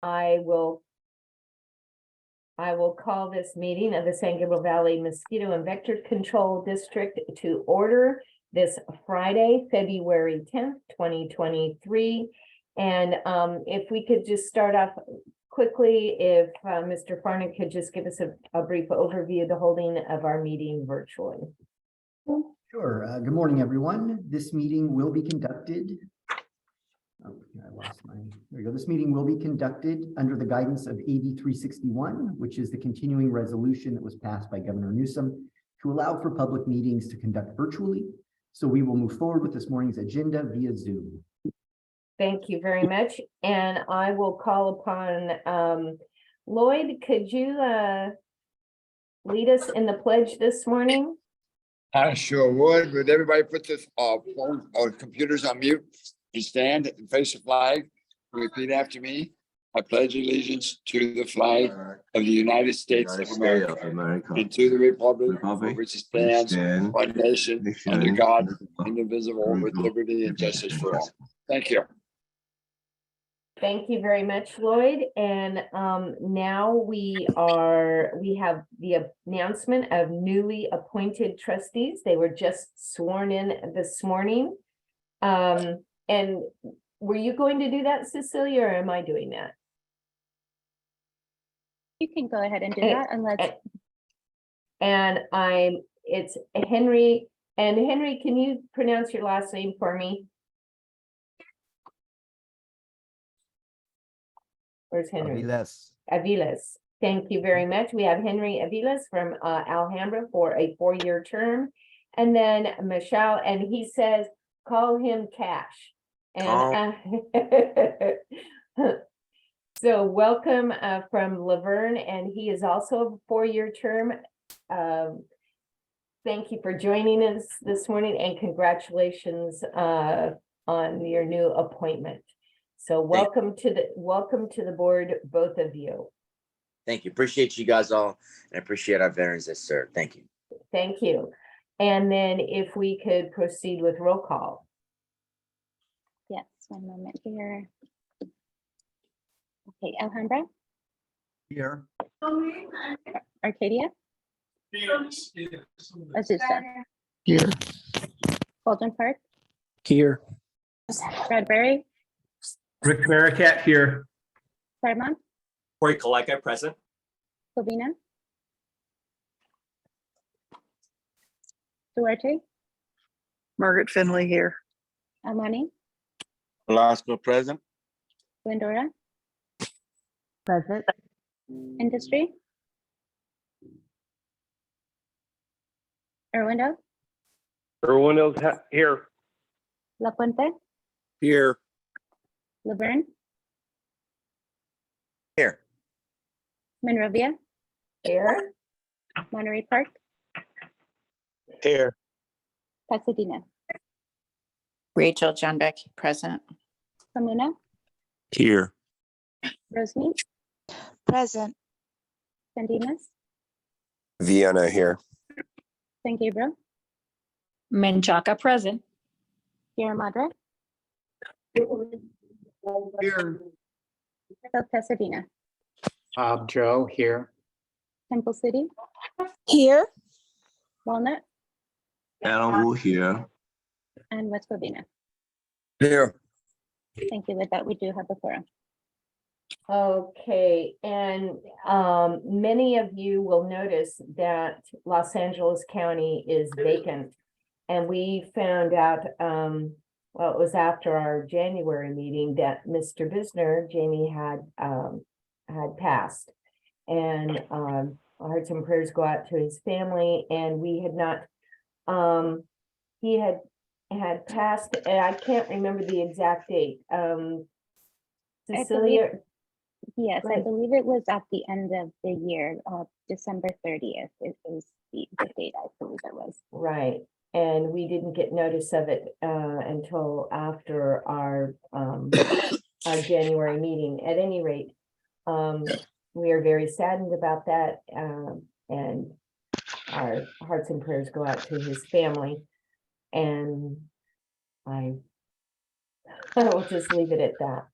I will call this meeting of the San Gabriel Valley Mosquito and Vector Control District to order this Friday, February 10th, 2023. And if we could just start off quickly, if Mr. Farnick could just give us a brief overview of the holding of our meeting virtually. Sure. Good morning, everyone. This meeting will be conducted. Oh, I lost my. There you go. This meeting will be conducted under the guidance of AB 361, which is the continuing resolution that was passed by Governor Newsom to allow for public meetings to conduct virtually. So we will move forward with this morning's agenda via Zoom. Thank you very much. And I will call upon Lloyd, could you lead us in the pledge this morning? I sure would. Would everybody put their phones or computers on mute and stand and face the flag? Repeat after me. I pledge allegiance to the flag of the United States of America and to the republic for which it stands, one nation, under God, indivisible, with liberty and justice for all. Thank you. Thank you very much, Lloyd. And now we have the announcement of newly appointed trustees. They were just sworn in this morning. And were you going to do that, Cecilia, or am I doing that? You can go ahead and do that unless. And it's Henry. And Henry, can you pronounce your last name for me? Where's Henry? Aviles. Thank you very much. We have Henry Aviles from Alhambra for a 4-year term. And then Michelle, and he says, call him Cash. And so welcome from Laverne, and he is also a 4-year term. Thank you for joining us this morning, and congratulations on your new appointment. So welcome to the board, both of you. Thank you. Appreciate you guys all, and appreciate our veterans that serve. Thank you. Thank you. And then if we could proceed with roll call. Yes, one moment here. Okay, Alhambra. Here. Arcadia. Azusa. Here. Baldwin Park. Here. Bradbury. Rick Maricat here. Claremont. Corey Kaleka, present. Covina. Duarte. Margaret Finley here. Almani. Velasco present. Glendora. Present. Industry. Irwindo. Irwindale's here. La Puente. Here. Laverne. Here. Monrovia. Here. Monterey Park. Here. Pasadena. Rachel Johnbeck, present. Pomona. Here. Rosemead. Present. San Dimas. Vienna here. San Gabriel. Menchaca, present. Sierra Madre. Here. South Pasadena. Joe here. Temple City. Here. Walnut. Alan Wu here. And West Covina. Here. Thank you. With that, we do have a quorum. Okay, and many of you will notice that Los Angeles County is vacant. And we found out, well, it was after our January meeting that Mr. Bisner, Jamie, had passed. And our hearts and prayers go out to his family. And we had not, he had passed, and I can't remember the exact date. Cecilia. Yes, I believe it was at the end of the year, December 30th. It was the date, I believe it was. Right. And we didn't get notice of it until after our January meeting. At any rate, we are very saddened about that, and our hearts and prayers go out to his family. And I will just leave it at that.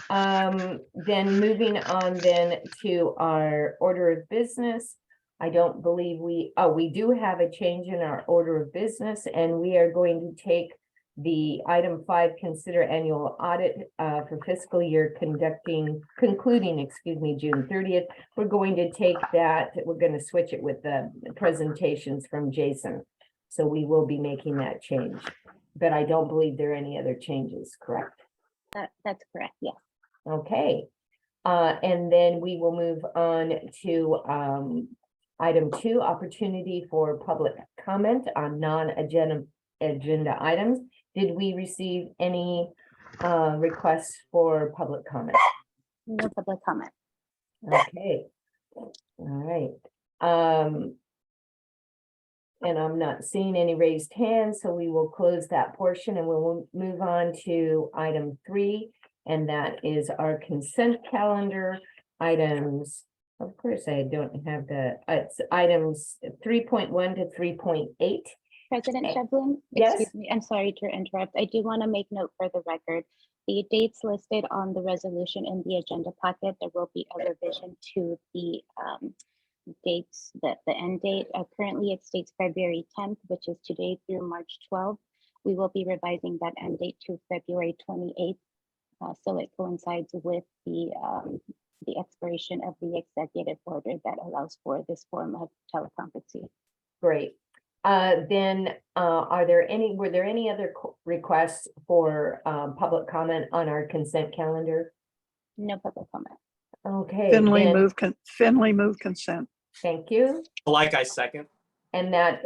Then moving on then to our order of business. I don't believe we do have a change in our order of business, and we are going to take the item 5, consider annual audit for fiscal year concluding, excuse me, June 30th. We're going to take that, we're going to switch it with the presentations from Jason. So we will be making that change, but I don't believe there are any other changes, correct? That's correct, yes. Okay, and then we will move on to item 2, opportunity for public comment on non-agenda items. Did we receive any requests for public comment? No public comment. Okay, all right. And I'm not seeing any raised hands, so we will close that portion and we'll move on to item 3. And that is our consent calendar items. Of course, I don't have it's items 3.1 to 3.8. President Shevlin? Yes. Excuse me, I'm sorry to interrupt. I do want to make note for the record. The dates listed on the resolution in the agenda packet, there will be a revision to the dates, the end date. Currently, it states February 10th, which is today through March 12th. We will be revising that end date to February 28th. So it coincides with the expiration of the executive order that allows for this form of teleconferencing. Great. Then were there any other requests for public comment on our consent calendar? No public comment. Okay. Finley then- move consent. Thank you. Like I second. And that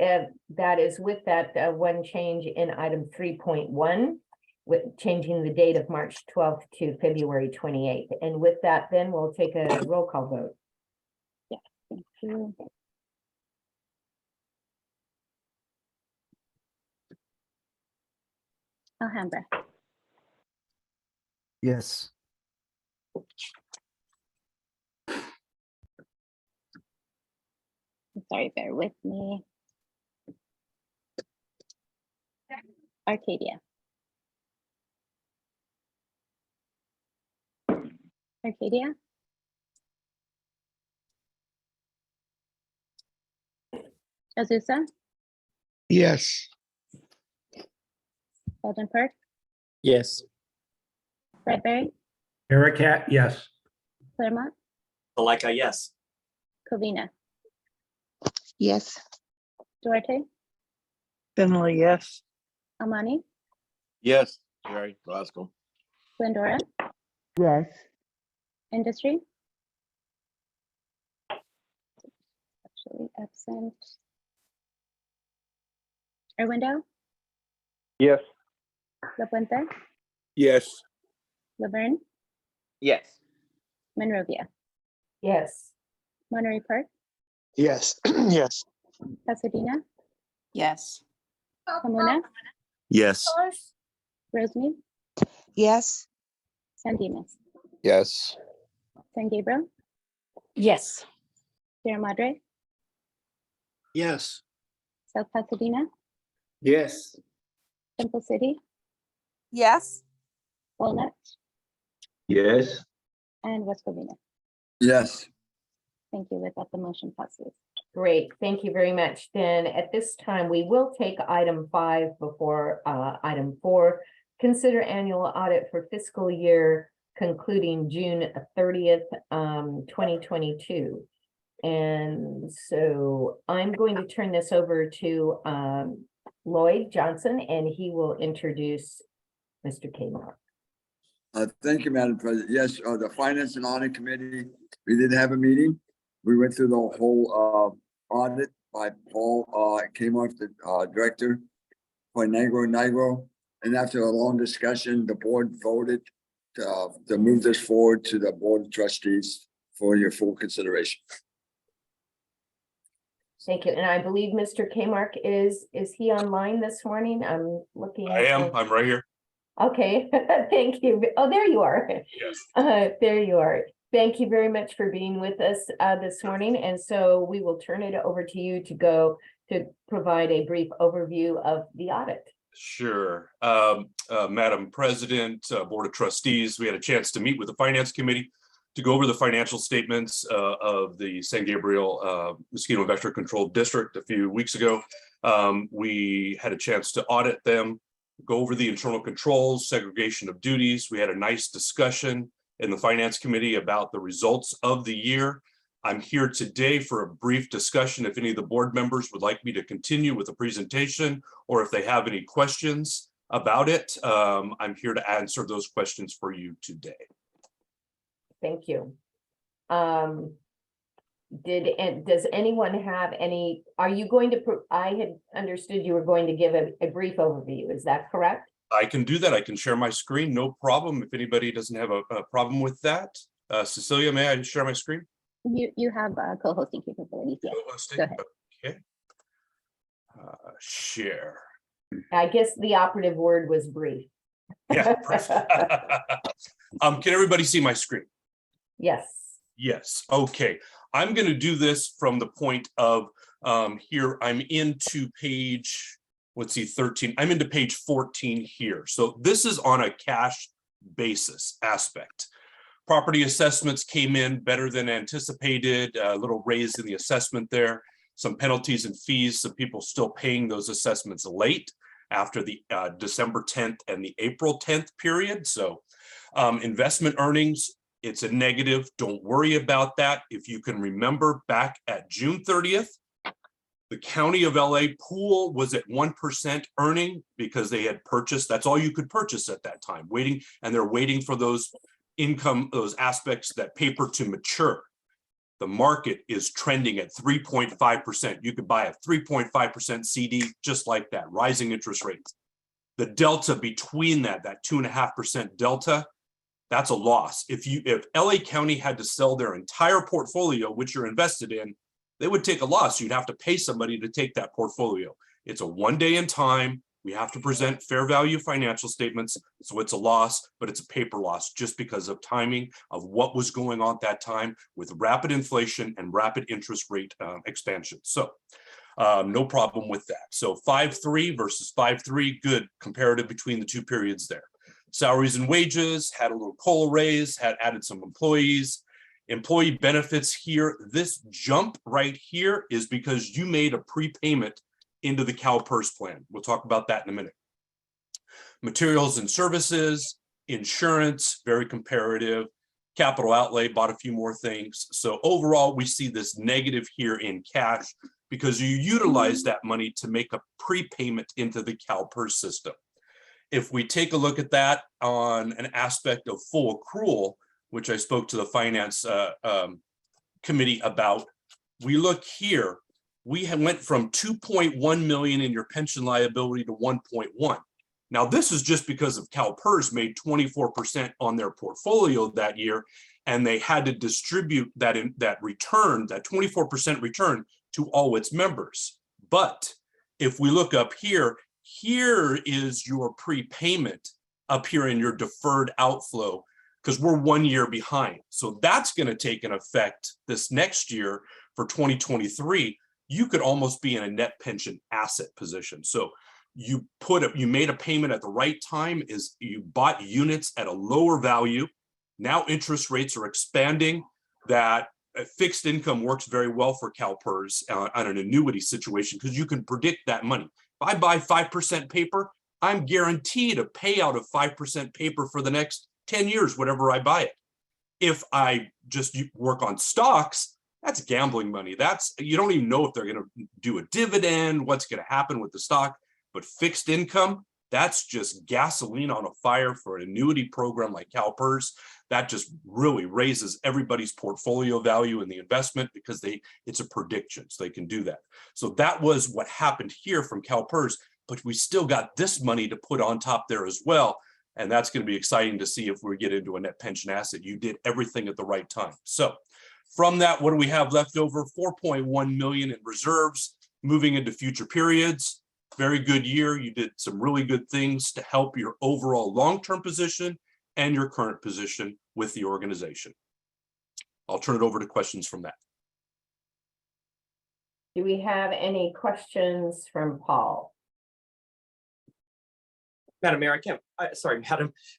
is with that one change in item 3.1, with changing the date of March 12th to February 28th. And with that, then we'll take a roll call vote. Thank you. Alhambra, Yes. I'm sorry, bear with me. Arcadia. Arcadia. Azusa, Yes. Baldwin Park, Yes. Bradbury, Ericat, yes. Claremont, Like I yes. Covina, Yes. Duarte, Finley, yes. Amani, Yes. Jerry Glasgow. Glendora, Yes. Industry. Actually absent. Erwindow, Yes. La Puente, Yes. Laverne, Yes. Monrovia, Yes. Monterey Park, Yes. Yes. Pasadena, Yes. Pomona, Yes. Rosemead, Yes. San Dimas, Yes. San Gabriel, Yes. Sierra Madre, Yes. South Pasadena, Yes. Temple City, Yes. Walnut, Yes. and West Covina. Yes. Thank you. With that, the motion passes. Great, thank you very much. Then at this time, we will take item 5 before item 4. Consider annual audit for fiscal year concluding June 30th, 2022. And so I'm going to turn this over to Lloyd Johnson, and he will introduce Mr. Kmart. Thank you, Madam President. Yes, the Finance and Audit Committee, we did have a meeting. We went through the whole audit by Paul Kmart, the director for Nigro. And after a long discussion, the board voted to move this forward to the board of trustees for your full consideration. Thank you. And I believe Mr. Kmart is he online this morning? I'm looking. I'm right here. Okay, thank you. Oh, there you are. Yes. There you are. Thank you very much for being with us this morning. And so we will turn it over to you to provide a brief overview of the audit. Sure. Madam President, Board of Trustees, we had a chance to meet with the Finance Committee to go over the financial statements of the San Gabriel Mosquito and Vector Control District a few weeks ago. We had a chance to audit them, go over the internal controls, segregation of duties. We had a nice discussion in the Finance Committee about the results of the year. I'm here today for a brief discussion. If any of the board members would like me to continue with the presentation, or if they have any questions about it, I'm here to answer those questions for you today. Thank you. Does anyone have any, are you going to, I had understood you were going to give a brief overview, is that correct? I can do that. I can share my screen, no problem. If anybody doesn't have a problem with that. Cecilia, may I share my screen? You have co-hosting capabilities, yes. Co-hosting? Go ahead. Okay. Share. I guess the operative word was brief. Yeah. Can everybody see my screen? Yes. Yes. Okay. I'm going to do this from the point of here. I'm into page, let's see, 13. I'm into page 14 here. So this is on a cash basis aspect. Property assessments came in better than anticipated, a little raise in the assessment there, some penalties and fees, some people still paying those assessments late after the December 10th and the April 10th period. So investment earnings, it's a negative. Don't worry about that. If you can remember back at June 30th, the County of LA pool was at 1% earning because they had purchased, that's all you could purchase at that time, waiting, and they're waiting for those income, those aspects, that paper to mature. The market is trending at 3.5%. You could buy a 3.5% CD just like that, rising interest rates. The delta between that 2.5% delta, that's a loss. If LA County had to sell their entire portfolio, which you're invested in, they would take a loss. You'd have to pay somebody to take that portfolio. It's a 1 day in time. We have to present fair value financial statements. So it's a loss, but it's a paper loss just because of timing of what was going on at that time with rapid inflation and rapid interest rate expansion. So no problem with that. So 5.3 versus 5.3, good comparative between the two periods there. Salaries and wages, had a little COLA raise, had added some employees. Employee benefits here, this jump right here is because you made a prepayment into the CalPERS plan. We'll talk about that in a minute. Materials and services, insurance, very comparative. Capital outlay, bought a few more things. So overall, we see this negative here in cash because you utilize that money to make a prepayment into the CalPERS system. If we take a look at that on an aspect of full accrual, which I spoke to the finance committee about, we look here, we went from 2.1 million in your pension liability to 1.1. Now, this is just because of CalPERS made 24% on their portfolio that year, and they had to distribute that return, that 24% return, to all its members. But if we look up here, here is your prepayment up here in your deferred outflow, because we're 1 year behind. So that's going to take an effect this next year for 2023. You could almost be in a net pension asset position. So you made a payment at the right time, is you bought units at a lower value. Now interest rates are expanding. That fixed income works very well for CalPERS on an annuity situation because you can predict that money. If I buy 5% paper, I'm guaranteed a payout of 5% paper for the next 10 years, whatever I buy it. If I just work on stocks, that's gambling money. You don't even know if they're going to do a dividend, what's going to happen with the stock. But fixed income, that's just gasoline on a fire for an annuity program like CalPERS. That just really raises everybody's portfolio value in the investment because it's a prediction, so they can do that. So that was what happened here from CalPERS, but we still got this money to put on top there as well. And that's going to be exciting to see if we get into a net pension asset. You did everything at the right time. So from that, what do we have left over? 4.1 million in reserves moving into future periods. Very good year. You did some really good things to help your overall long-term position and your current position with the organization. I'll turn it over to questions from that. Do we have any questions from Paul? Madam Mayor, I can't, sorry,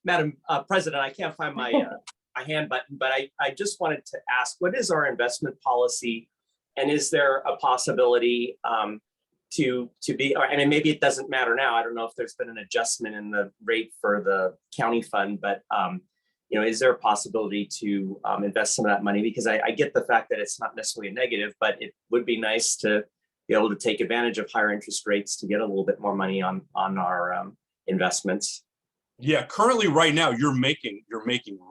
Madam President, I can't find my my hand button, but I just wanted to ask, what is our investment policy? And is there a possibility to be, and maybe it doesn't matter now, I don't know if there's been an adjustment in the rate for the county fund, but you know, is there a possibility to invest some of that money? Because I get the fact that it's not necessarily a negative, but it would be nice to be able to take advantage of higher interest rates to get a little bit more money on our investments. Yeah, currently right now, you're making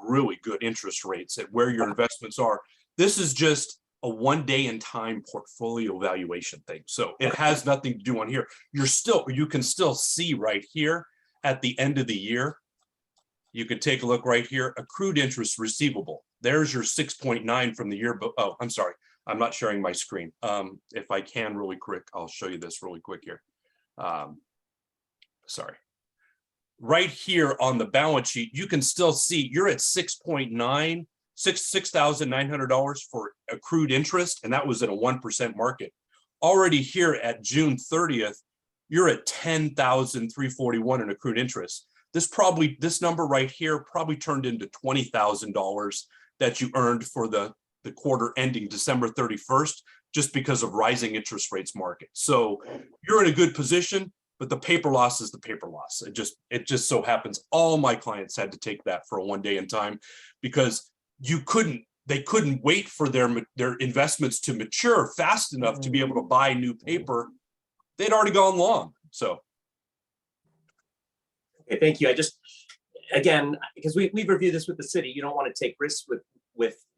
really good interest rates at where your investments are. This is just a 1 day in time portfolio valuation thing. So it has nothing to do on here. You can still see right here at the end of the year. You could take a look right here, accrued interest receivable. There's your 6.9 from the year. Oh, I'm sorry. I'm not sharing my screen. If I can really quick, I'll show you this really quick here. Sorry. Right here on the balance sheet, you can still see you're at $6,900 for accrued interest, and that was in a 1% market. Already here at June 30th, you're at $10,341 in accrued interest. This number right here probably turned into $20,000 that you earned for the quarter ending December 31st, just because of rising interest rates market. So you're in a good position. But the paper loss is the paper loss. It just so happens all my clients had to take that for a 1 day in time because they couldn't wait for their investments to mature fast enough to be able to buy new paper. They'd already gone long. So. Okay, thank you. I just, again, because we've reviewed this with the city, you don't want to take risks with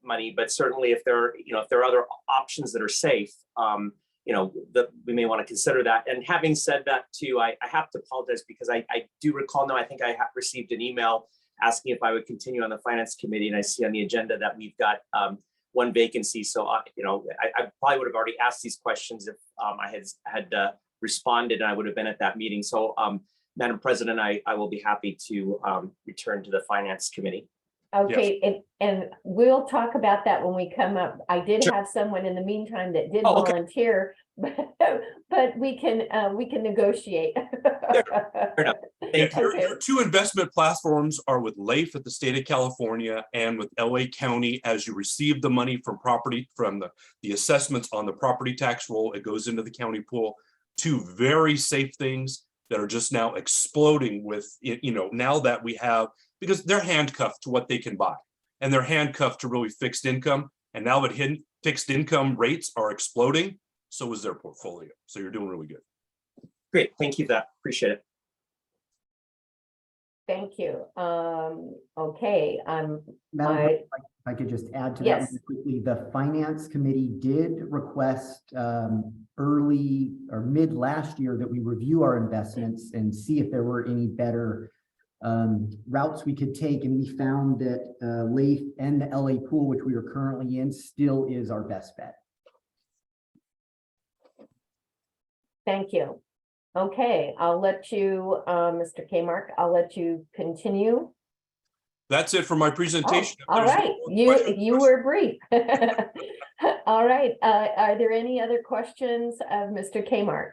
money, but certainly if there are other options that are safe, that we may want to consider that. And having said that too, I have to apologize because I do recall now, I think I have received an email asking if I would continue on the finance committee. And I see on the agenda that we've got one vacancy. So, I probably would have already asked these questions if I had responded and I would have been at that meeting. So, Madam President, I will be happy to return to the finance committee. Okay, Yes. and we'll talk about that when we come up. I did have someone in the meantime that did Oh, okay. volunteer, but we can negotiate. Thank you. Your two investment platforms are with LAIF at the state of California and with LA County. As you receive the money from the assessments on the property tax roll, it goes into the county pool. Two very safe things that are just now exploding with, now that we have, because they're handcuffed to what they can buy and they're handcuffed to really fixed income. And now that fixed income rates are exploding, so is their portfolio. So you're doing really good. Great. Thank you for that. Appreciate it. Thank you. Okay. Madam, if I could just add to that Yes. really quickly, the finance committee did request early or mid last year that we review our investments and see if there were any better routes we could take. And we found that LAIF and the LA pool, which we are currently in, still is our best bet. Thank you. Okay, I'll let you, Mr. Kmark, I'll let you continue. That's it for my presentation. Oh, all right, you were brief. All right, are there any other questions of Mr. Kmark?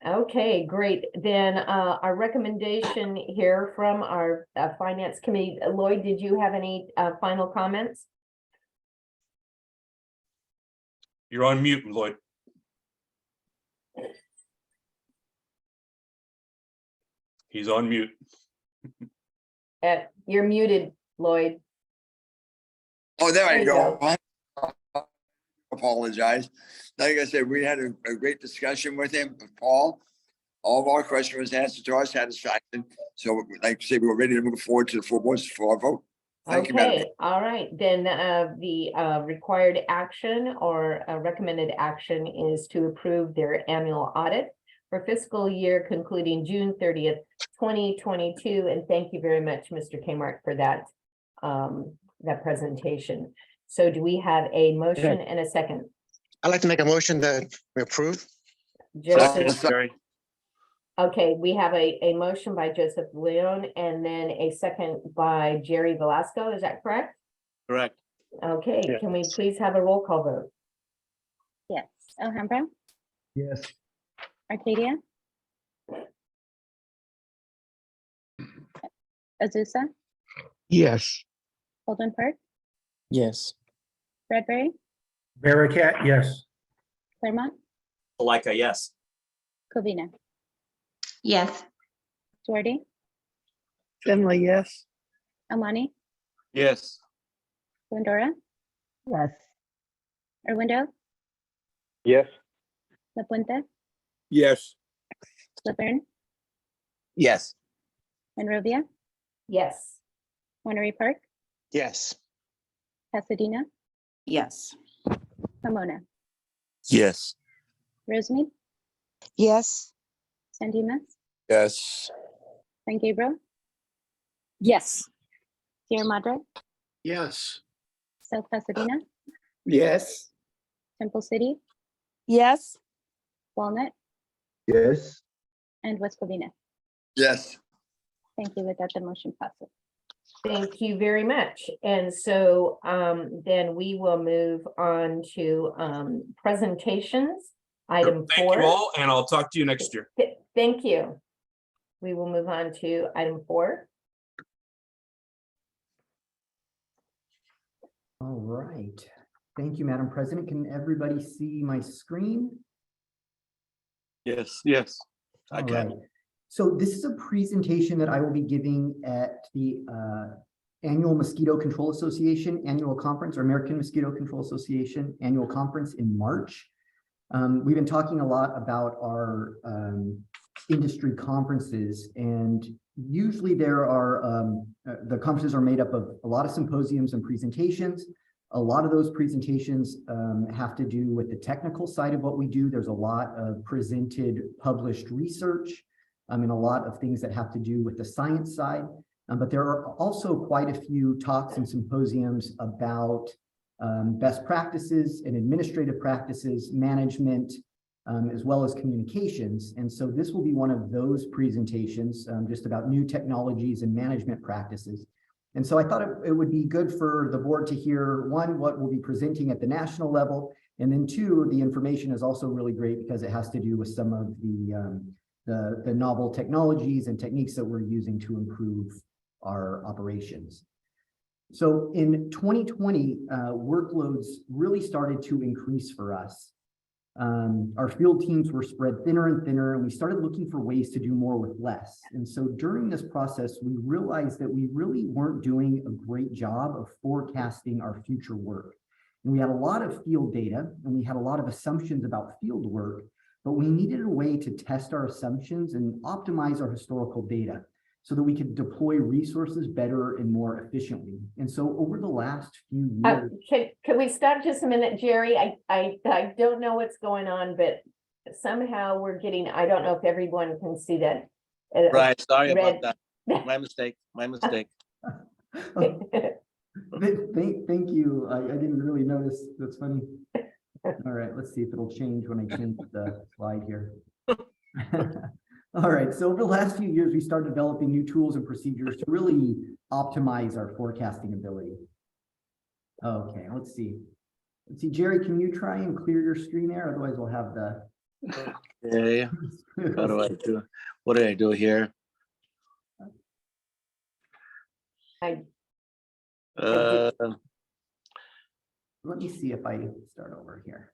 Okay, great. Then our recommendation here from our finance committee. Lloyd, did you have any final comments? You're on mute, Lloyd. He's on mute. You're muted, Lloyd. Oh, there I There you go. I apologize. Like I said, we had a great discussion with him, with Paul. All of our questions was answered to our satisfaction. So like I said, we were ready to move forward to the full board for our vote. Thank you, Madam Okay, Mayor. all right, then the required action or recommended action is to approve their annual audit for fiscal year concluding June 30th, 2022. And thank you very much, Mr. Kmark, for that presentation. So do we have a motion and a second? I'd like to make a motion that we approve. Joseph, okay, we have a motion by Joseph Leon and then a second by Jerry Velasco. Is that correct? Correct. Okay, Yeah. can we please have a roll call vote? Yes. Alhambra, Yes. Arcadia, Azusa, Yes. Baldwin Park, Yes. Bradbury, Vericat, yes. Claremont, Malika, yes. Covina, Yes. Doherty, Finley, yes. Amani, Yes. Glendora, Yes. Arwindo, Yes. La Puente, Yes. Laverne, Yes. Monrovia, Yes. Monterey Park, Yes. Pasadena, Yes. Pomona, Yes. Rosemead, Yes. San Dimas, Yes. San Gabriel, Yes. Sierra Madre, Yes. South Pasadena, Yes. Temple City, Yes. Walnut, Yes. and West Covina. Yes. Thank you. With that, the motion passes. Thank you very much. And so then we will move on to presentations. Item Thank you 4. all, and I'll talk to you next year. Thank you. We will move on to item 4. All right. Thank you, Madam President. Can everybody see my screen? Yes. Yes. All right. So this is a presentation that I will be giving at the Annual Mosquito Control Association Annual Conference, or American Mosquito Control Association Annual Conference in March. We've been talking a lot about our industry conferences, and usually there are the conferences are made up of a lot of symposiums and presentations. A lot of those presentations have to do with the technical side of what we do. There's a lot of presented, published research, and a lot of things that have to do with the science side. But there are also quite a few talks and symposiums about best practices and administrative practices, management, as well as communications. And so this will be one of those presentations, just about new technologies and management practices. And so I thought it would be good for the board to hear, one, what we'll be presenting at the national level, and then two, the information is also really great because it has to do with some of the novel technologies and techniques that we're using to improve our operations. So in 2020, workloads really started to increase for us. Our field teams were spread thinner and thinner, and we started looking for ways to do more with less. And so during this process, we realized that we really weren't doing a great job of forecasting our future work. And we had a lot of field data, and we had a lot of assumptions about field work, but we needed a way to test our assumptions and optimize our historical data so that we could deploy resources better and more efficiently. And so over the last few years— Can we stop just a minute, Jerry? I don't know what's going on, but somehow we're getting, I don't know if everyone can see that. Right. Sorry red- about that. My mistake. My mistake. Thank you. I didn't really notice. That's funny. All right, let's see if it'll change when I change the slide here. All right, so over the last few years, we started developing new tools and procedures to really optimize our forecasting ability. Okay, let's see. Let's see, Jerry, can you try and clear your screen there? Otherwise, we'll have the— Okay. How do I do? What do I do here? Let me see if I start over here.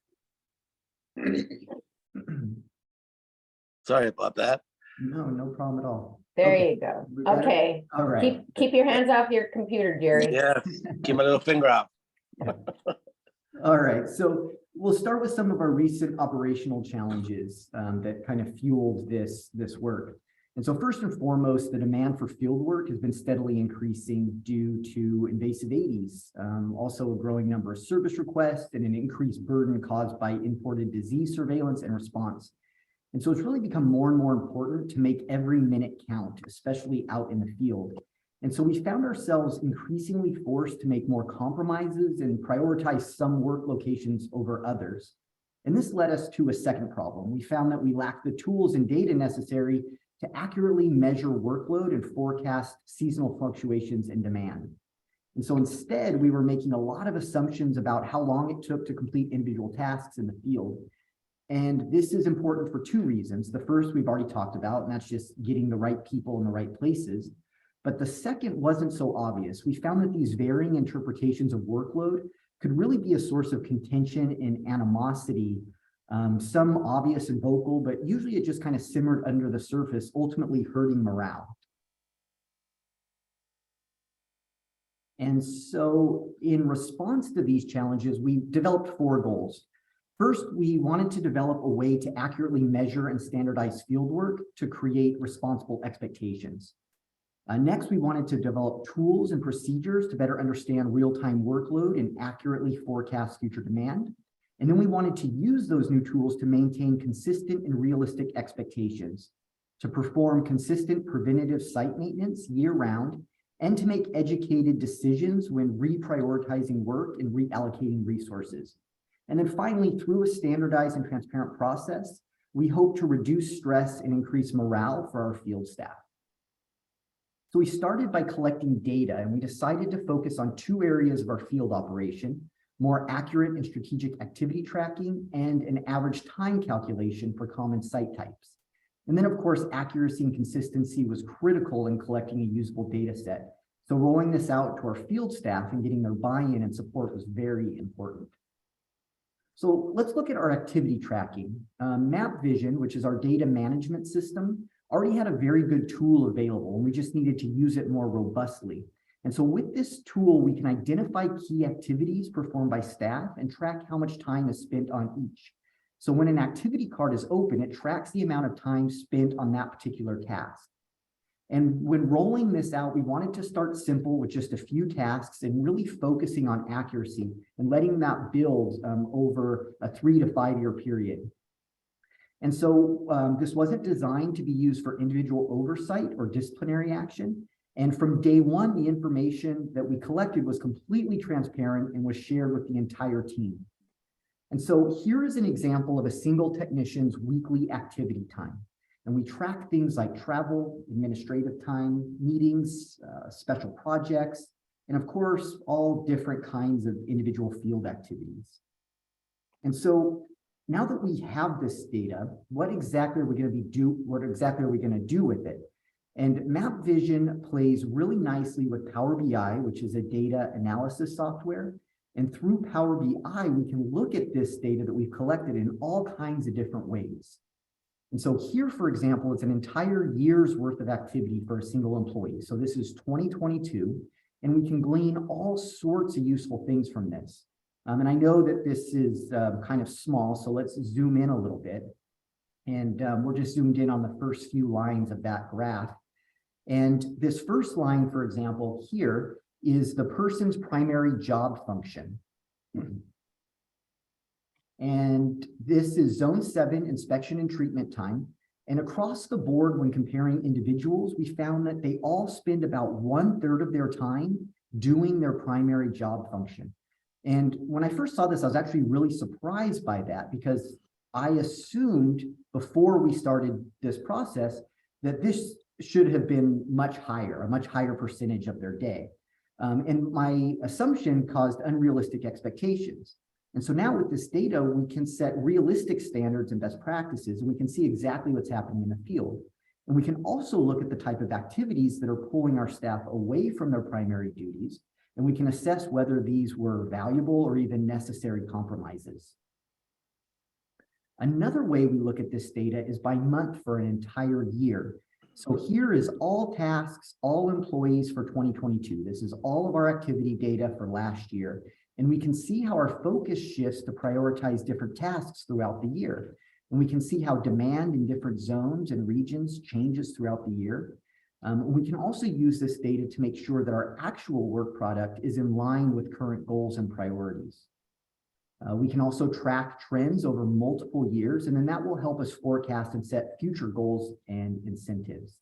Sorry about that. No problem at all. There Okay. you go. We got it? Okay, All right. keep your hands off your computer, Jerry. Yeah, keep my little finger out. All right, so we'll start with some of our recent operational challenges that kind of fueled this work. And so first and foremost, the demand for field work has been steadily increasing due to invasive Aedes, also a growing number of service requests and an increased burden caused by imported disease surveillance and response. And so it's really become more and more important to make every minute count, especially out in the field. And so we found ourselves increasingly forced to make more compromises and prioritize some work locations over others. And this led us to a second problem. We found that we lacked the tools and data necessary to accurately measure workload and forecast seasonal fluctuations in demand. And so instead, we were making a lot of assumptions about how long it took to complete individual tasks in the field. And this is important for two reasons. The first we've already talked about, and that's just getting the right people in the right places. But the second wasn't so obvious. We found that these varying interpretations of workload could really be a source of contention and animosity, some obvious and vocal, but usually it just kind of simmered under the surface, ultimately hurting morale. And so in response to these challenges, we developed 4 goals. First, we wanted to develop a way to accurately measure and standardize fieldwork to create responsible expectations. Next, we wanted to develop tools and procedures to better understand real-time workload and accurately forecast future demand. And then we wanted to use those new tools to maintain consistent and realistic expectations, to perform consistent preventative site maintenance year-round, and to make educated decisions when reprioritizing work and reallocating resources. And then finally, through a standardized and transparent process, we hope to reduce stress and increase morale for our field staff. So we started by collecting data, and we decided to focus on 2 areas of our field operation: more accurate and strategic activity tracking and an average time calculation for common site types. And then, of course, accuracy and consistency was critical in collecting a usable data set. So rolling this out to our field staff and getting their buy-in and support was very important. So let's look at our activity tracking. Map Vision, which is our data management system, already had a very good tool available, and we just needed to use it more robustly. And so with this tool, we can identify key activities performed by staff and track how much time is spent on each. So when an activity card is open, it tracks the amount of time spent on that particular task. And when rolling this out, we wanted to start simple with just a few tasks and really focusing on accuracy and letting that build over a 3 to 5 year period. And so this wasn't designed to be used for individual oversight or disciplinary action. And from day one, the information that we collected was completely transparent and was shared with the entire team. And so here is an example of a single technician's weekly activity time. And we track things like travel, administrative time, meetings, special projects, and of course, all different kinds of individual field activities. And so now that we have this data, what exactly are we going to do with it? And Map Vision plays really nicely with Power BI, which is a data analysis software. And through Power BI, we can look at this data that we've collected in all kinds of different ways. And so here, for example, it's an entire year's worth of activity for a single employee. So this is 2022, and we can glean all sorts of useful things from this. And I know that this is kind of small, so let's zoom in a little bit. And we're just zoomed in on the first few lines of that graph. And this first line, for example, here is the person's primary job function. And this is Zone 7 inspection and treatment time. And across the board, when comparing individuals, we found that they all spend about 1/3 of their time doing their primary job function. And when I first saw this, I was actually really surprised by that, because I assumed before we started this process that this should have been much higher, a much higher percentage of their day. And my assumption caused unrealistic expectations. And so now with this data, we can set realistic standards and best practices, and we can see exactly what's happening in the field. And we can also look at the type of activities that are pulling our staff away from their primary duties, and we can assess whether these were valuable or even necessary compromises. Another way we look at this data is by month for an entire year. So here is all tasks, all employees for 2022. This is all of our activity data for last year. And we can see how our focus shifts to prioritize different tasks throughout the year. And we can see how demand in different zones and regions changes throughout the year. We can also use this data to make sure that our actual work product is in line with current goals and priorities. We can also track trends over multiple years, and then that will help us forecast and set future goals and incentives.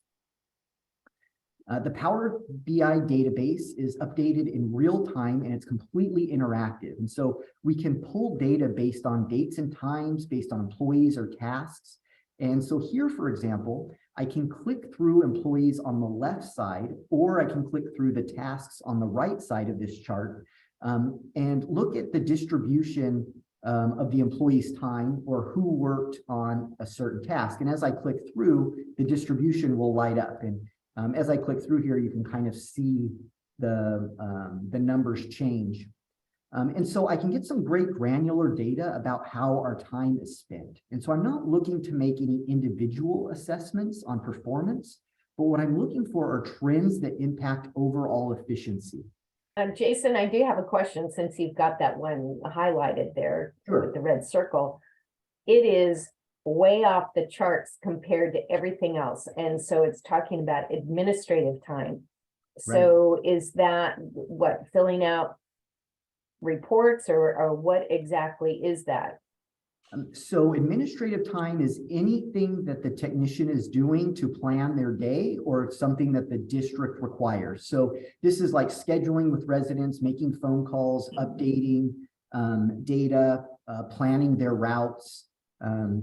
The Power BI database is updated in real time, and it's completely interactive. And so we can pull data based on dates and times, based on employees or tasks. And so here, for example, I can click through employees on the left side, or I can click through the tasks on the right side of this chart and look at the distribution of the employee's time or who worked on a certain task. And as I click through, the distribution will light up. And As I click through here, you can kind of see the numbers change. And so I can get some great granular data about how our time is spent. And so I'm not looking to make any individual assessments on performance, but what I'm looking for are trends that impact overall efficiency. Jason, I do have a question since you've got that one highlighted there with the red circle. It is way off the charts compared to everything else. And so it's talking about administrative time. So is that what, filling out reports or what exactly is that? So administrative time is anything that the technician is doing to plan their day, or it's something that the district requires. So this is like scheduling with residents, making phone calls, updating data, planning their routes,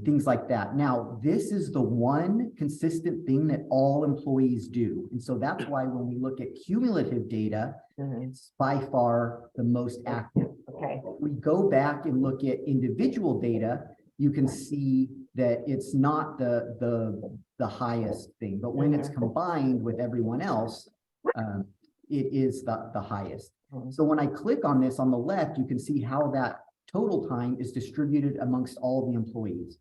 things like that. Now, this is the one consistent thing that all employees do. And so that's why when we look at cumulative data, it's by far the most active. Okay. If we go back and look at individual data, you can see that it's not the highest thing, but when it's combined with everyone else, it is the highest. So when I click on this on the left, you can see how that total time is distributed amongst all the employees.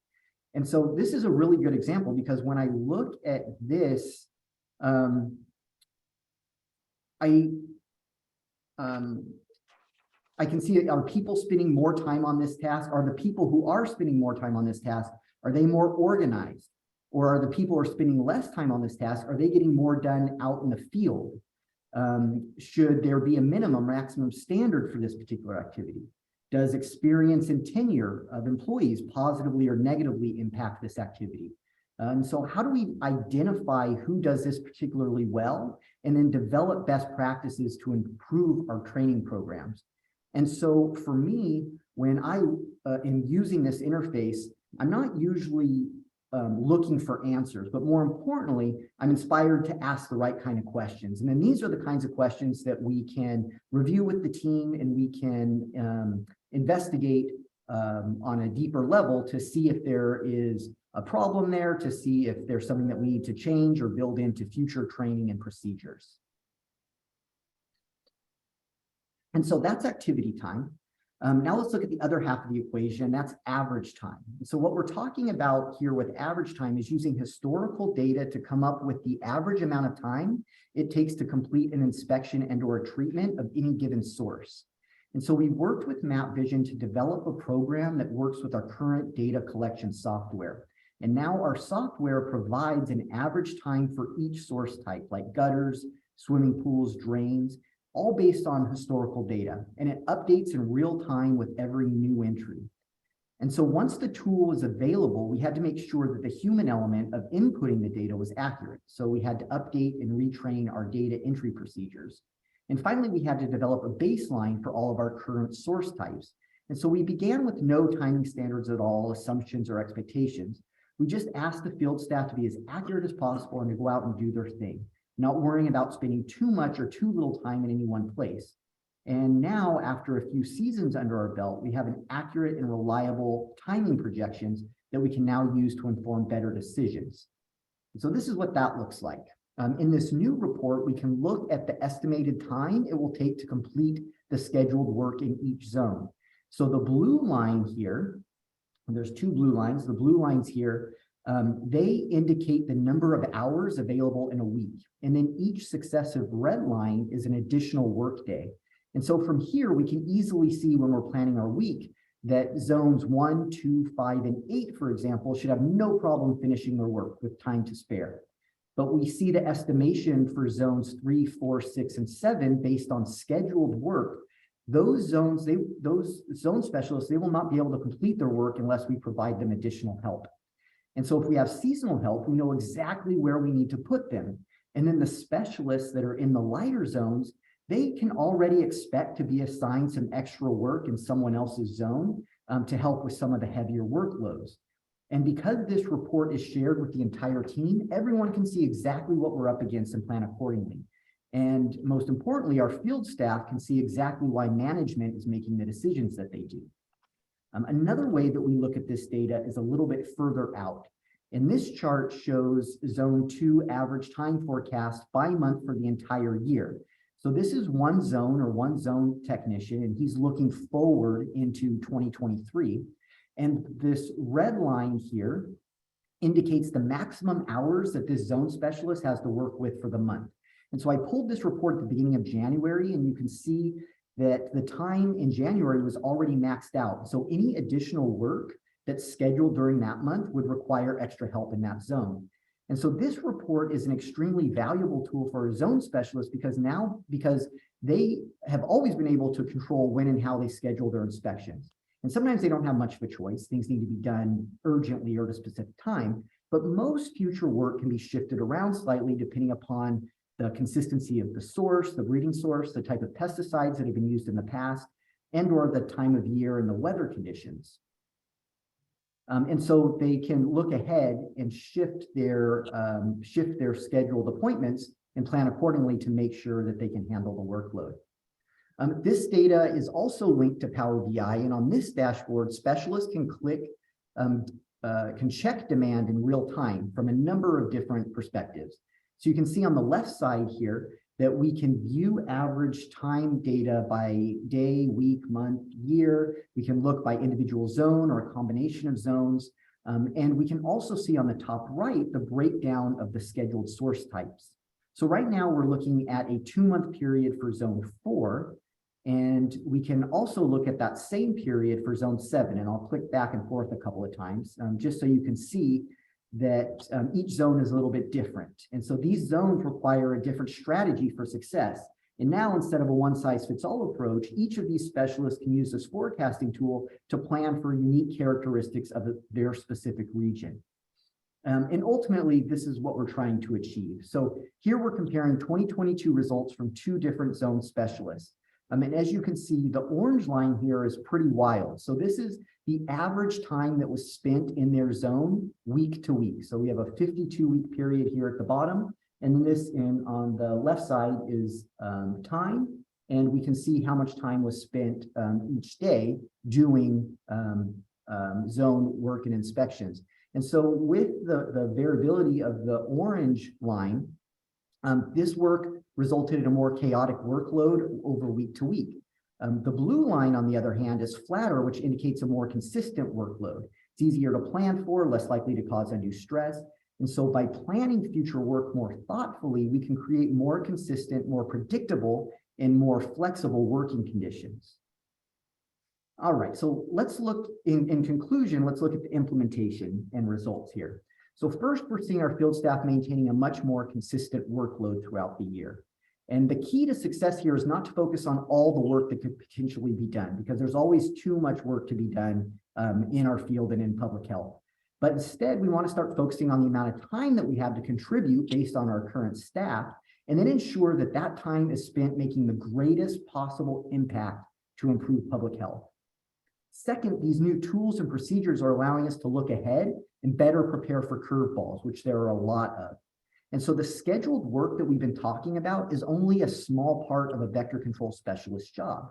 And so this is a really good example, because when I look at this, I can see, are people spending more time on this task? Are the people who are spending more time on this task, are they more organized? Or are the people who are spending less time on this task, are they getting more done out in the field? Should there be a maximum standard for this particular activity? Does experience and tenure of employees positively or negatively impact this activity? So how do we identify who does this particularly well, and then develop best practices to improve our training programs? And so for me, when I am using this interface, I'm not usually looking for answers, but more importantly, I'm inspired to ask the right kind of questions. And then these are the kinds of questions that we can review with the team, and we can investigate on a deeper level to see if there is a problem there, to see if there's something that we need to change or build into future training and procedures. And so that's activity time. Now let's look at the other half of the equation, that's average time. So what we're talking about here with average time is using historical data to come up with the average amount of time it takes to complete an inspection and or a treatment of any given source. And so we worked with Map Vision to develop a program that works with our current data collection software. And now our software provides an average time for each source type, like gutters, swimming pools, drains, all based on historical data, and it updates in real time with every new entry. And so once the tool was available, we had to make sure that the human element of inputting the data was accurate. So we had to update and retrain our data entry procedures. And finally, we had to develop a baseline for all of our current source types. And so we began with no timing standards at all, assumptions or expectations. We just asked the field staff to be as accurate as possible and to go out and do their thing, not worrying about spending too much or too little time in any one place. And now, after a few seasons under our belt, we have an accurate and reliable timing projections that we can now use to inform better decisions. So this is what that looks like. In this new report, we can look at the estimated time it will take to complete the scheduled work in each zone. So the blue line here, and there's two blue lines, the blue lines here, they indicate the number of hours available in a week. And then each successive red line is an additional workday. And so from here, we can easily see when we're planning our week that zones 1, 2, 5, and 8, for example, should have no problem finishing their work with time to spare. But we see the estimation for zones 3, 4, 6, and 7 based on scheduled work. Those zones, those zone specialists, they will not be able to complete their work unless we provide them additional help. And so if we have seasonal help, we know exactly where we need to put them. And then the specialists that are in the lighter zones, they can already expect to be assigned some extra work in someone else's zone to help with some of the heavier workloads. And because this report is shared with the entire team, everyone can see exactly what we're up against and plan accordingly. And most importantly, our field staff can see exactly why management is making the decisions that they do. Another way that we look at this data is a little bit further out. And this chart shows zone 2 average time forecast by month for the entire year. So this is one zone or one zone technician, and he's looking forward into 2023. And this red line here indicates the maximum hours that this zone specialist has to work with for the month. And so I pulled this report at the beginning of January, and you can see that the time in January was already maxed out. So any additional work that's scheduled during that month would require extra help in that zone. And so this report is an extremely valuable tool for a zone specialist because they have always been able to control when and how they schedule their inspections. And sometimes they don't have much of a choice. Things need to be done urgently or at a specific time, but most future work can be shifted around slightly depending upon the consistency of the source, the breeding source, the type of pesticides that have been used in the past, and or the time of year and the weather conditions. And so they can look ahead and shift their scheduled appointments and plan accordingly to make sure that they can handle the workload. This data is also linked to Power BI, and on this dashboard, specialists can check demand in real time from a number of different perspectives. So you can see on the left side here that we can view average time data by day, week, month, year. We can look by individual zone or a combination of zones. And we can also see on the top right the breakdown of the scheduled source types. So right now we're looking at a 2-month period for zone 4. And we can also look at that same period for zone 7. And I'll click back and forth a couple of times just so you can see that each zone is a little bit different. And so these zones require a different strategy for success. And now instead of a one-size-fits-all approach, each of these specialists can use this forecasting tool to plan for unique characteristics of their specific region. And ultimately, this is what we're trying to achieve. So here we're comparing 2022 results from 2 different zone specialists. And as you can see, the orange line here is pretty wild. So this is the average time that was spent in their zone week to week. So we have a 52-week period here at the bottom. And then this on the left side is time. And we can see how much time was spent each day doing zone work and inspections. And so with the variability of the orange line, this work resulted in a more chaotic workload over week to week. The blue line, on the other hand, is flatter, which indicates a more consistent workload. It's easier to plan for, less likely to cause undue stress. And so by planning future work more thoughtfully, we can create more consistent, more predictable, and more flexible working conditions. All right, so let's look, in conclusion, let's look at the implementation and results here. So first, we're seeing our field staff maintaining a much more consistent workload throughout the year. And the key to success here is not to focus on all the work that could potentially be done, because there's always too much work to be done in our field and in public health. But instead, we want to start focusing on the amount of time that we have to contribute based on our current staff, and then ensure that that time is spent making the greatest possible impact to improve public health. Second, these new tools and procedures are allowing us to look ahead and better prepare for curveballs, which there are a lot of. And so the scheduled work that we've been talking about is only a small part of a vector control specialist's job.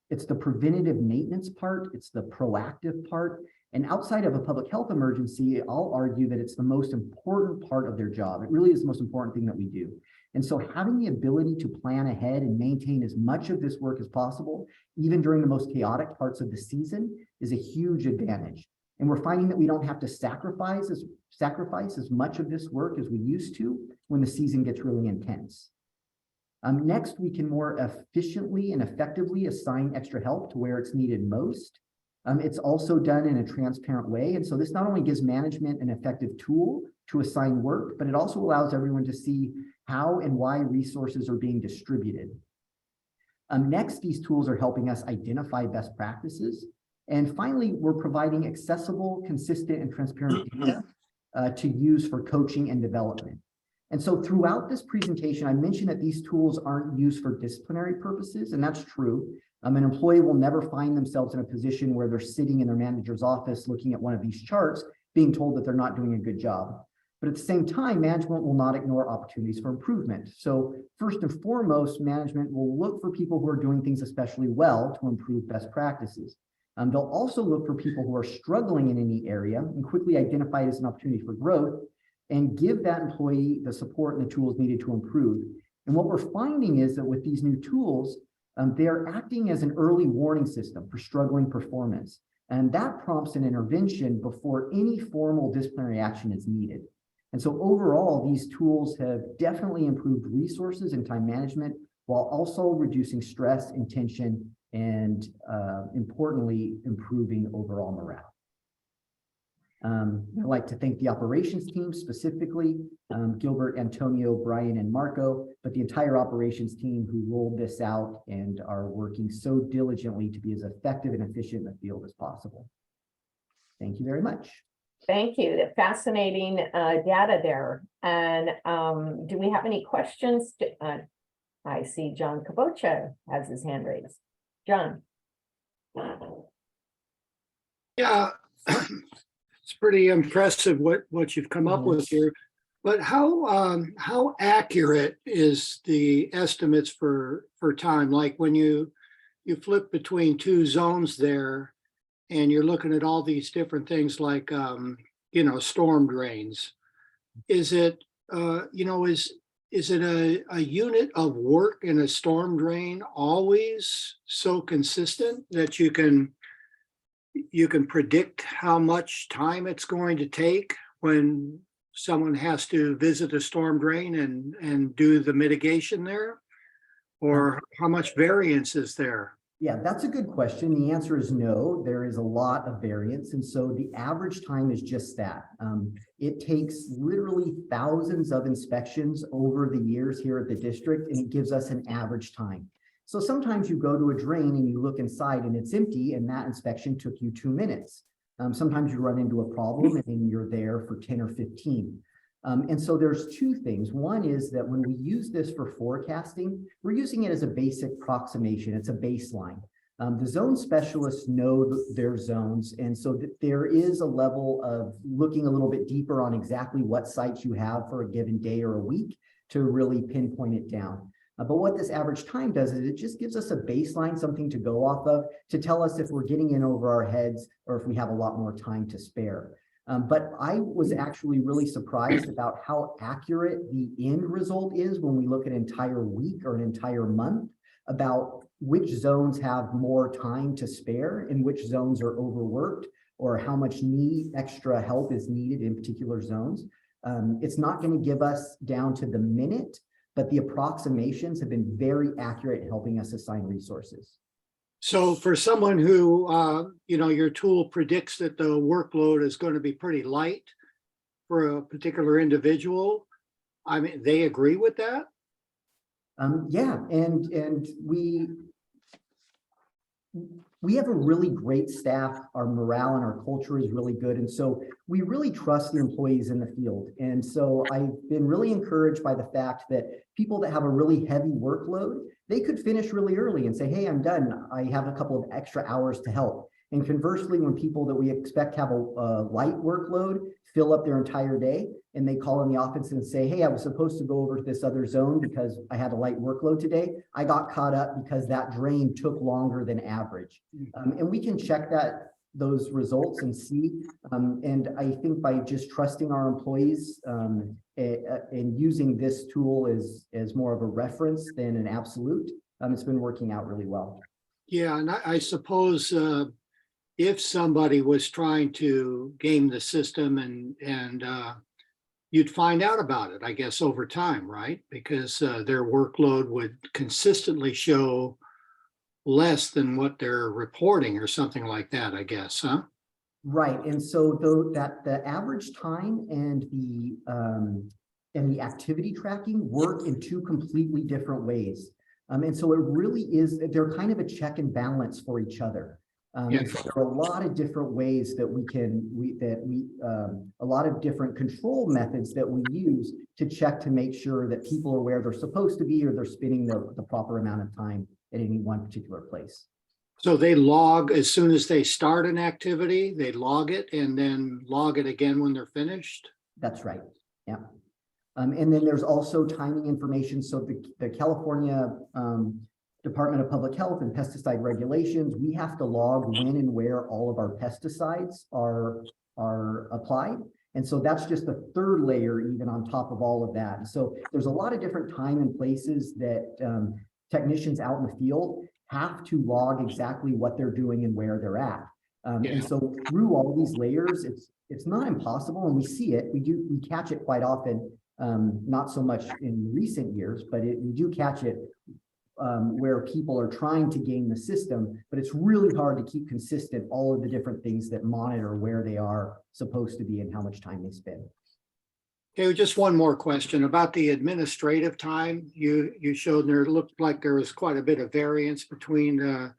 It's the preventative maintenance part, it's the proactive part, and outside of a public health emergency, I'll argue that it's the most important part of their job. It really is the most important thing that we do. And so having the ability to plan ahead and maintain as much of this work as possible, even during the most chaotic parts of the season, is a huge advantage. And we're finding that we don't have to sacrifice as much of this work as we used to when the season gets really intense. Next, we can more efficiently and effectively assign extra help to where it's needed most. It's also done in a transparent way. And so this not only gives management an effective tool to assign work, but it also allows everyone to see how and why resources are being distributed. Next, these tools are helping us identify best practices. And finally, we're providing accessible, consistent, and transparent data to use for coaching and development. And so throughout this presentation, I mentioned that these tools aren't used for disciplinary purposes, and that's true. An employee will never find themselves in a position where they're sitting in their manager's office looking at one of these charts, being told that they're not doing a good job. But at the same time, management will not ignore opportunities for improvement. So first and foremost, management will look for people who are doing things especially well to improve best practices. They'll also look for people who are struggling in any area and quickly identify it as an opportunity for growth and give that employee the support and the tools needed to improve. And what we're finding is that with these new tools, they're acting as an early warning system for struggling performance. And that prompts an intervention before any formal disciplinary action is needed. And so overall, these tools have definitely improved resources and time management while also reducing stress and tension and importantly, improving overall morale. I'd like to thank the operations team, specifically Gilbert, Antonio, Brian, and Marco, but the entire operations team who rolled this out and are working so diligently to be as effective and efficient in the field as possible. Thank you very much. Thank you. The fascinating data there. And do we have any questions? I see John Cabocha has his hand raised. John. Yeah, it's pretty impressive what you've come up with here. But how accurate is the estimates for time? Like when you flip between two zones there, and you're looking at all these different things like storm drains. Is it is it a unit of work in a storm drain always so consistent that you can predict how much time it's going to take when someone has to visit a storm drain and do the mitigation there? Or how much variance is there? Yeah, that's a good question. The answer is no, there is a lot of variance. And so the average time is just that. It takes literally thousands of inspections over the years here at the district, and it gives us an average time. So sometimes you go to a drain and you look inside and it's empty, and that inspection took you 2 minutes. Sometimes you run into a problem and then you're there for 10 or 15. And so there's two things. One is that when we use this for forecasting, we're using it as a basic approximation. It's a baseline. The zone specialists know their zones. And so there is a level of looking a little bit deeper on exactly what sites you have for a given day or a week to really pinpoint it down. But what this average time does is it just gives us a baseline, something to go off of to tell us if we're getting in over our heads or if we have a lot more time to spare. But I was actually really surprised about how accurate the end result is when we look at an entire week or an entire month about which zones have more time to spare and which zones are overworked or how much extra help is needed in particular zones. It's not going to give us down to the minute, but the approximations have been very accurate in helping us assign resources. So for someone who, your tool predicts that the workload is going to be pretty light for a particular individual, I mean, they agree with that? Yeah, and we have a really great staff. Our morale and our culture is really good. And so we really trust the employees in the field. And so I've been really encouraged by the fact that people that have a really heavy workload, they could finish really early and say, hey, I'm done. I have a couple of extra hours to help. And conversely, when people that we expect have a light workload fill up their entire day and they call in the office and say, hey, I was supposed to go over to this other zone because I had a light workload today. I got caught up because that drain took longer than average. And we can check those results and see. And I think by just trusting our employees and using this tool as more of a reference than an absolute, it's been working out really well. Yeah, and I suppose if somebody was trying to game the system and you'd find out about it, I guess, over time, right? Because their workload would consistently show less than what they're reporting or something like that, I guess, huh? Right. And so though that the average time and the activity tracking work in two completely different ways. And so it really is, they're kind of a check and balance for each other. And so there are a lot of different ways that a lot of different control methods that we use to check to make sure that people are where they're supposed to be or they're spending the proper amount of time at any one particular place. So they log as soon as they start an activity, they log it and then log it again when they're finished? That's right. Yeah. And then there's also timing information. So the California Department of Public Health and pesticide regulations, we have to log when and where all of our pesticides are applied. And so that's just the third layer even on top of all of that. And so there's a lot of different time and places that technicians out in the field have to log exactly what they're doing and where they're at. And so through all these layers, it's not impossible, and we see it. We catch it quite often, not so much in recent years, but we do catch it where people are trying to game the system, but it's really hard to keep consistent all of the different things that monitor where they are supposed to be and how much time they spend. Okay, just one more question about the administrative time. You showed there, it looked like there was quite a bit of variance between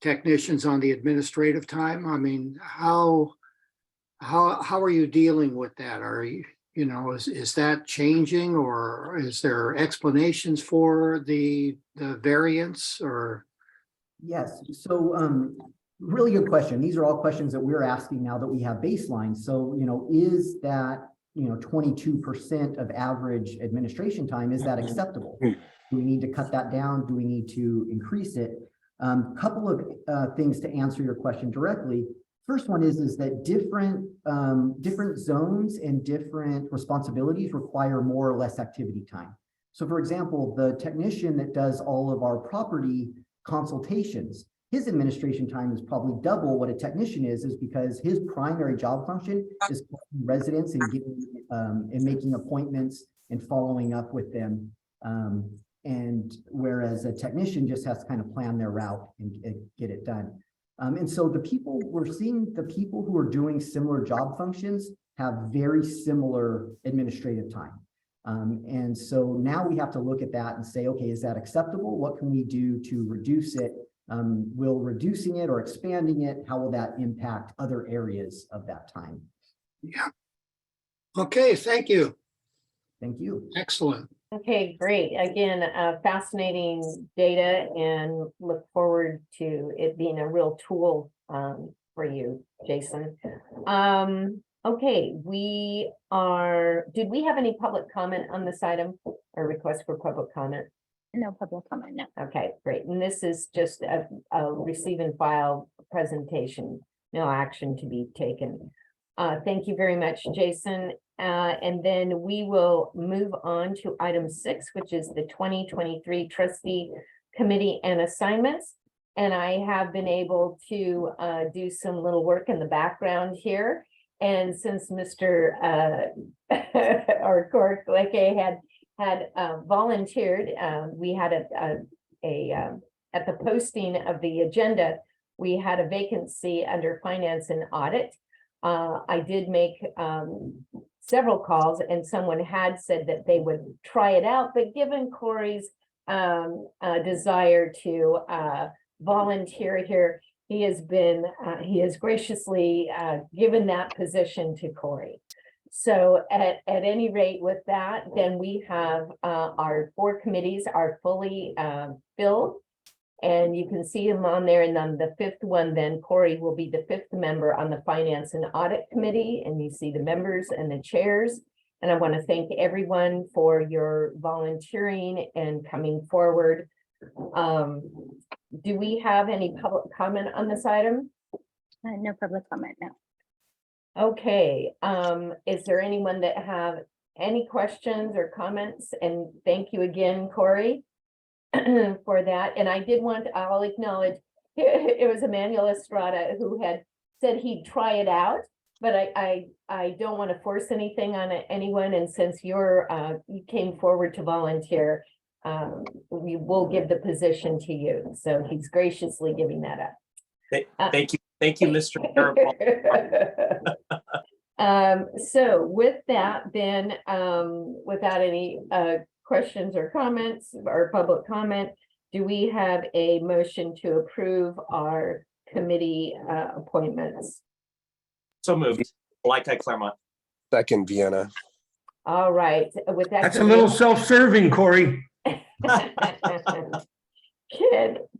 technicians on the administrative time. I mean, how are you dealing with that? Are you, is that changing, or is there explanations for the variance, or? Yes, so really good question. These are all questions that we're asking now that we have baseline. So, is that 22% of average administration time, is that acceptable? Do we need to cut that down? Do we need to increase it? Couple of things to answer your question directly. First one is that different zones and different responsibilities require more or less activity time. So for example, the technician that does all of our property consultations, his administration time is probably double what a technician is because his primary job function is residents and getting and making appointments and following up with them. And whereas a technician just has to kind of plan their route and get it done. And so we're seeing the people who are doing similar job functions have very similar administrative time. And so now we have to look at that and say, okay, is that acceptable? What can we do to reduce it? Will reducing it or expanding it, how will that impact other areas of that time? Yeah. Okay, thank you. Thank you. Excellent. Okay, great. Again, fascinating data, and look forward to it being a real tool for you, Jason. Okay, did we have any public comment on this item or request for public comment? No public comment, no. Okay, great. And this is just a receive and file presentation, no action to be taken. Thank you very much, Jason. And then we will move on to item 6, which is the 2023 trustee committee and assignments. And I have been able to do some little work in the background here. And since Mr. or Cork had volunteered, we had at the posting of the agenda, we had a vacancy under finance and audit. I did make several calls, and someone had said that they would try it out, but given Corey's desire to volunteer here, he has graciously given that position to Corey. So at any rate with that, then we have our 4 committees are fully filled. And you can see him on there. And on the 5th one, then Corey will be the 5th member on the Finance and Audit Committee. And you see the members and the chairs. And I want to thank everyone for your volunteering and coming forward. Do we have any public comment on this item? No public comment, no. Okay, is there anyone that have any questions or comments? And thank you again, Corey, for that. And I'll acknowledge, it was Emmanuel Estrada who had said he'd try it out, but I don't want to force anything on anyone. And since you came forward to volunteer, we will give the position to you. So he's graciously giving that up. Thank you, Mr. Terrible. So with that, then, without any questions or comments or public comment, do we have a motion to approve our committee appointments? So moved. Like Claremont. Second, Vienna. All right, with that. That's a little self-serving, Corey.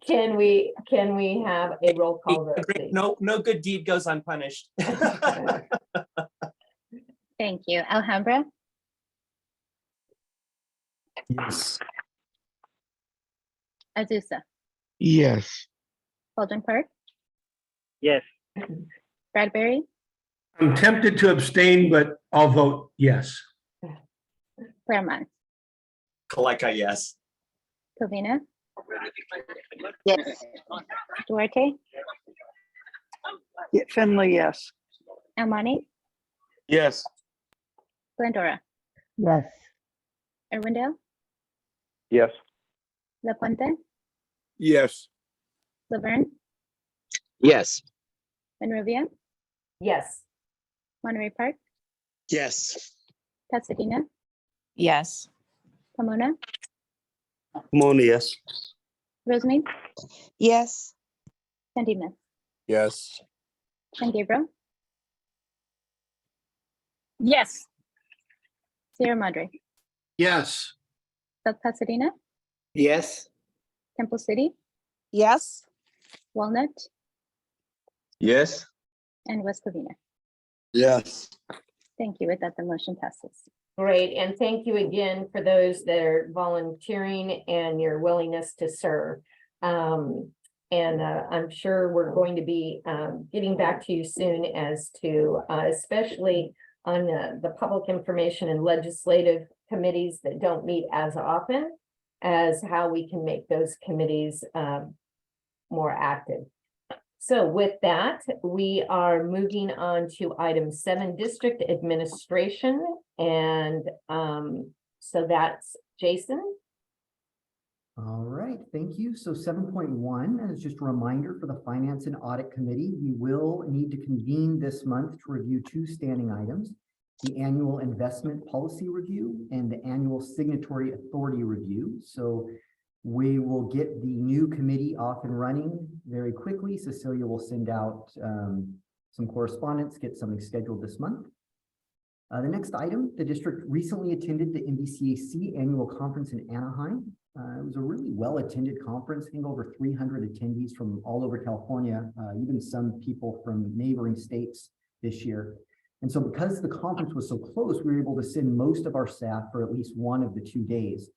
Can we have a roll call vote, please? No good deed goes unpunished. Thank you. Alhambra, Yes. Azusa, Yes. Baldwin Park, Yes. Bradbury, I'm tempted to abstain, but I'll vote yes. Claremont, Kaleka, yes. Covina, Yes. Duarte, Finley, yes. Almani, Yes. Glendora, Yes. Irwindale, Yes. La Puente, Yes. Laverne, Yes. Monrovia, Yes. Monterey Park, Yes. Pasadena, Yes. Pomona, Pomona, yes. Rosemead, Yes. San Dimas, Yes. San Gabriel, Yes. Sierra Madre, Yes. South Pasadena, Yes. Temple City, Yes. Walnut, Yes. and West Covina. Yes. Thank you. With that, the motion passes. Great, and thank you again for those that are volunteering and your willingness to serve. I'm sure we're going to be getting back to you soon as to especially on the public information and legislative committees that don't meet as often as how we can make those committees more active. So with that, we are moving on to item 7, district administration. And so that's Jason. All right, thank you. So 7.1 is just a reminder for the Finance and Audit Committee. We will need to convene this month to review 2 standing items, the annual investment policy review and the annual signatory authority review. So we will get the new committee off and running very quickly. Cecilia will send out some correspondence, get something scheduled this month. The next item, the district recently attended the MVCAC annual conference in Anaheim. It was a really well-attended conference. I think over 300 attendees from all over California, even some people from neighboring states this year. And so because the conference was so close, we were able to send most of our staff for at least one of the 2 days.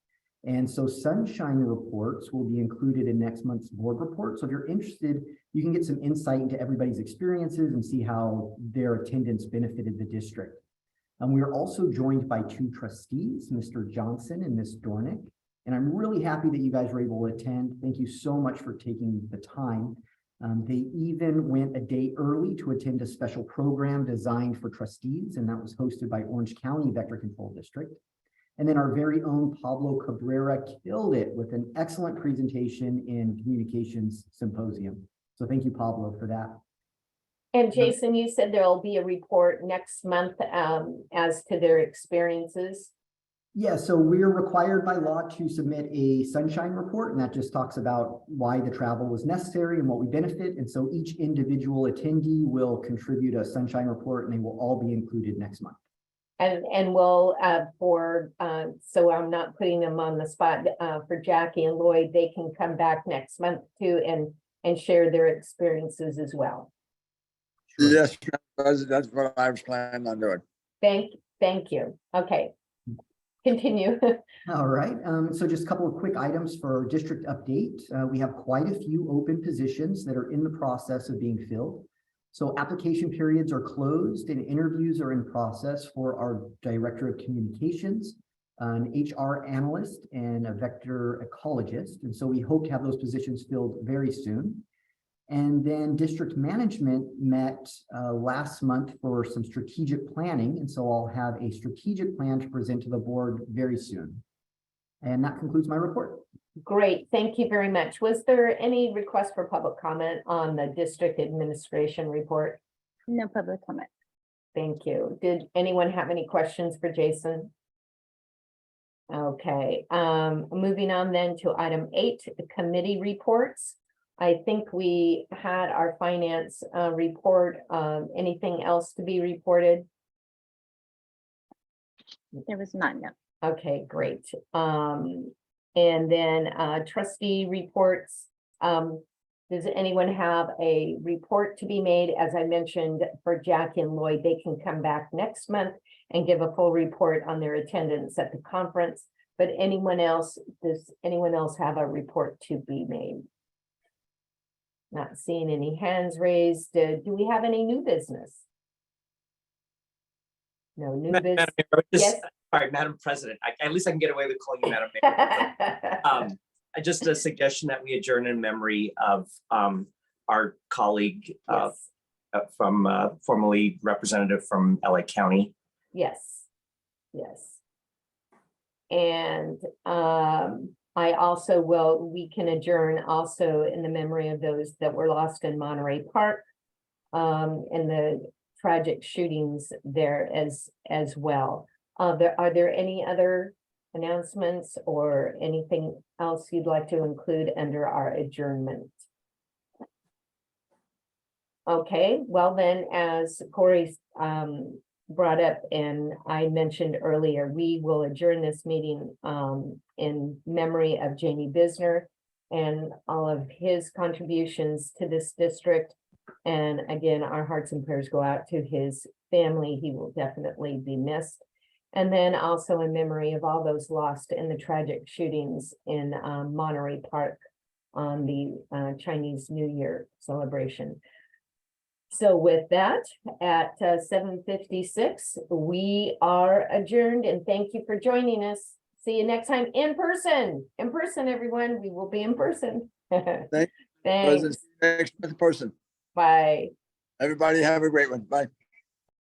And so sunshine reports will be included in next month's board report. So if you're interested, you can get some insight into everybody's experiences and see how their attendance benefited the district. We are also joined by 2 trustees, Mr. Johnson and Ms. Dornick. And I'm really happy that you guys were able to attend. Thank you so much for taking the time. They even went a day early to attend a special program designed for trustees, and that was hosted by Orange County Vector Control District. And then our very own Pablo Cabrera killed it with an excellent presentation in communications symposium. So thank you, Pablo, for that. And Jason, you said there'll be a report next month as to their experiences. Yeah, so we're required by law to submit a sunshine report, and that just talks about why the travel was necessary and what we benefit. And so each individual attendee will contribute a sunshine report, and they will all be included next month. And we'll so I'm not putting them on the spot for Jackie and Lloyd, they can come back next month too and share their experiences as well. Sure. Yes, that's what I was planning on doing. Thank you. Okay. Continue. All right, so just a couple of quick items for our district update. We have quite a few open positions that are in the process of being filled. So application periods are closed and interviews are in process for our director of communications, an HR analyst, and a vector ecologist. And so we hope to have those positions filled very soon. And then district management met last month for some strategic planning. And so I'll have a strategic plan to present to the board very soon. And that concludes my report. Great, thank you very much. Was there any request for public comment on the district administration report? No public comment. Thank you. Did anyone have any questions for Jason? Okay, moving on then to item 8, the committee reports. I think we had our finance report. Anything else to be reported? There was none, no. Okay, great. And then trustee reports. Does anyone have a report to be made? As I mentioned, for Jackie and Lloyd, they can come back next month and give a full report on their attendance at the conference. But anyone else, does anyone else have a report to be made? Not seeing any hands raised. Do we have any new business? No new Madam business. Mayor, I would just- Yes. Sorry, Madam President, at least I can get away with calling you Madam Mayor. Just a suggestion that we adjourn in memory of our colleague Yes, from formerly representative from LA County. yes, yes. And I also we can adjourn also in the memory of those that were lost in Monterey Park. And the tragic shootings there as well. Are there any other announcements or anything else you'd like to include under our adjournment? Okay, well then, as Corey brought up and I mentioned earlier, we will adjourn this meeting in memory of Jamie Bisner and all of his contributions to this district. And again, our hearts and prayers go out to his family. He will definitely be missed. And then also in memory of all those lost in the tragic shootings in Monterey Park on the Chinese New Year celebration. So with that, at 7:56, we are adjourned and thank you for joining us. See you next time in person, everyone. We will be in person. Thank Thanks. Next person. Bye. Everybody have a great one. Bye.